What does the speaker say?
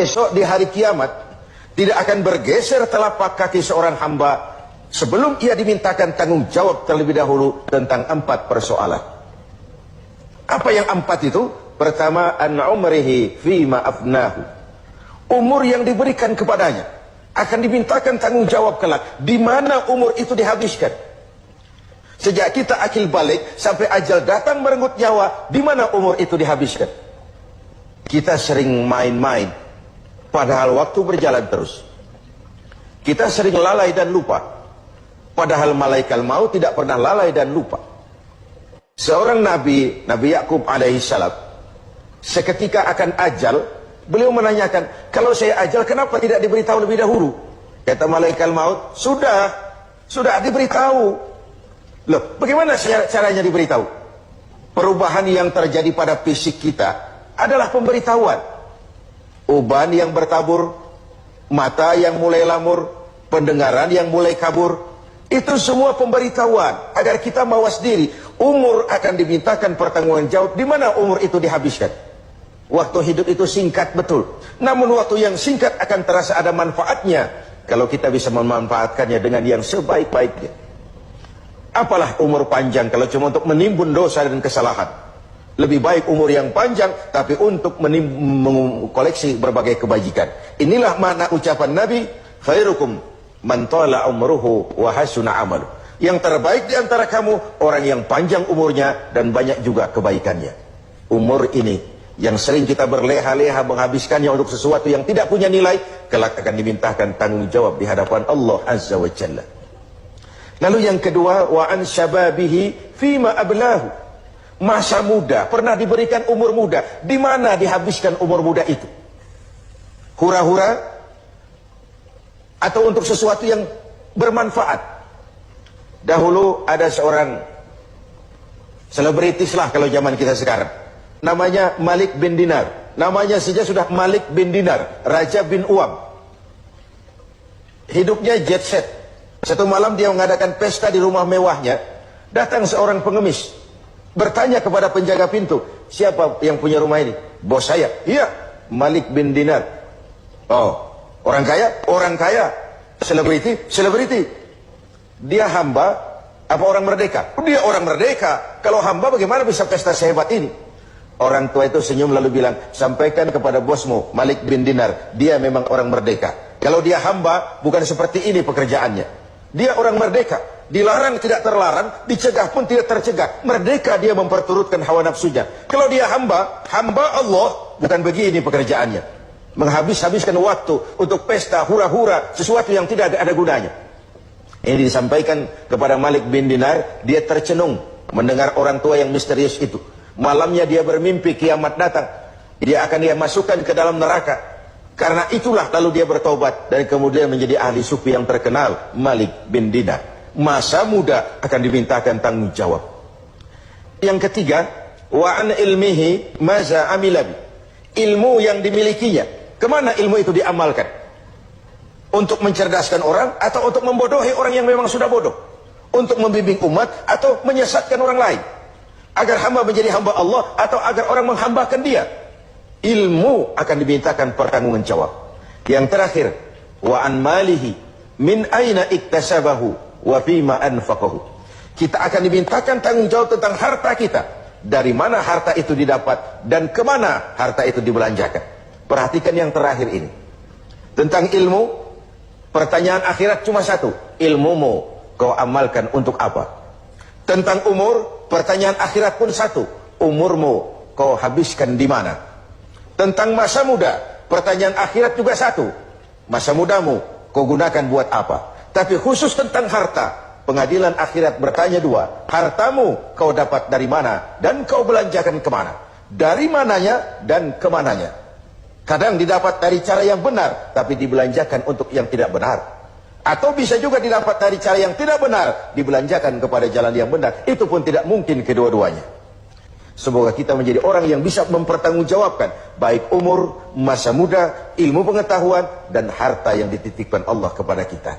besok di hari kiamat tidak akan bergeser telapak kaki seorang hamba sebelum ia dimintakan tanggung jawab terlebih dahulu tentang 4 persoalan. Apa yang 4 itu? Pertama, an umrihi fima afnahu. Umur yang diberikan kepadanya akan dimintakan tanggung jawab kelak. Di mana umur itu dihabiskan? Sejak kita akil balik sampai ajal datang merenggut nyawa, di mana umur itu dihabiskan? Kita sering main-main, padahal waktu berjalan terus. Kita sering lalai dan lupa, padahal malaikat maut tidak pernah lalai dan lupa. Seorang Nabi Yakub alaihissalam, seketika akan ajal, beliau menanyakan, kalau saya ajal kenapa tidak diberitahu lebih dahulu? Kata malaikat maut, sudah diberitahu. Loh, bagaimana caranya diberitahu? Perubahan yang terjadi pada fisik kita adalah pemberitahuan. Uban yang bertabur, mata yang mulai lamur, pendengaran yang mulai kabur, itu semua pemberitahuan agar kita mawas diri. Umur akan dimintakan pertanggungan jawab. Di mana umur itu dihabiskan? Waktu hidup itu singkat betul, namun waktu yang singkat akan terasa ada manfaatnya kalau kita bisa memanfaatkannya dengan yang sebaik-baiknya. Apalah umur panjang kalau cuma untuk menimbun dosa dan kesalahan. Lebih baik umur yang panjang tapi untuk mengkoleksi berbagai kebajikan. Inilah makna ucapan Nabi, khairukum man tala umruhu wa hasuna amalu. Yang terbaik di antara kamu orang yang panjang umurnya dan banyak juga kebaikannya. Umur ini yang sering kita berleha-leha menghabiskannya untuk sesuatu yang tidak punya nilai, kelak akan dimintakan tanggung jawab di hadapan Allah Azza wa Jalla. Lalu yang kedua, wa an syababihi fima ablahu. Masa muda, pernah diberikan umur muda, di mana dihabiskan umur muda itu? Hura-hura atau untuk sesuatu yang bermanfaat? Dahulu ada seorang selebritis lah kalau zaman kita sekarang, namanya Malik bin Dinar. Namanya saja sudah Malik bin Dinar, Raja bin Uam. Hidupnya jet set. Satu malam dia mengadakan pesta di rumah mewahnya. Datang seorang pengemis, bertanya kepada penjaga pintu, siapa yang punya rumah ini? Bos saya. Iya, Malik bin Dinar. Oh, orang kaya? Orang kaya. Selebriti? Selebriti. Dia hamba apa orang merdeka? Dia orang merdeka. Kalau hamba bagaimana bisa pesta sehebat ini? Orang tua itu senyum lalu bilang, sampaikan kepada bosmu Malik bin Dinar, dia memang orang merdeka. Kalau dia hamba bukan seperti ini pekerjaannya. Dia orang merdeka, dilarang tidak terlarang, dicegah pun tidak tercegah. Merdeka dia memperturutkan hawa nafsunya. Kalau dia hamba Allah, bukan begini pekerjaannya. Menghabiskan waktu untuk pesta, hura-hura, sesuatu yang tidak ada gunanya. Ini disampaikan kepada Malik bin Dinar, dia tercenung mendengar orang tua yang misterius itu. Malamnya dia bermimpi kiamat datang. Dia akan dia masukkan ke dalam neraka. Karena itulah lalu dia bertobat dan kemudian menjadi ahli sufi yang terkenal, Malik bin Dinar. Masa muda akan dimintakan tanggung jawab. Yang ketiga, wa an ilmihi maza amilabi. Ilmu yang dimilikinya, kemana ilmu itu diamalkan? Untuk mencerdaskan orang atau untuk membodohi orang yang memang sudah bodoh? Untuk membimbing umat atau menyesatkan orang lain? Agar hamba menjadi hamba Allah atau agar orang menghambakan dia? Ilmu akan dimintakan pertanggungan jawab. Yang terakhir, wa an malihi min aina iktasabahu wa fima anfaqahu. Kita akan dimintakan tanggung jawab tentang harta kita. Dari mana harta itu didapat dan kemana harta itu dibelanjakan. Perhatikan yang terakhir ini. Tentang ilmu, pertanyaan akhirat cuma satu. Ilmumu kau amalkan untuk apa? Tentang umur, pertanyaan akhirat pun satu. Umurmu kau habiskan di mana? Tentang masa muda, pertanyaan akhirat juga satu. Masa mudamu kau gunakan buat apa? Tapi khusus tentang harta, pengadilan akhirat bertanya dua. Hartamu kau dapat dari mana dan kau belanjakan kemana? Dari mananya dan kemananya? Kadang didapat dari cara yang benar, tapi dibelanjakan untuk yang tidak benar. Atau bisa juga didapat dari cara yang tidak benar, dibelanjakan kepada jalan yang benar. Itu pun tidak mungkin kedua-duanya. Semoga kita menjadi orang yang bisa mempertanggungjawabkan baik umur, masa muda, ilmu pengetahuan, dan harta yang dititipkan Allah kepada kita.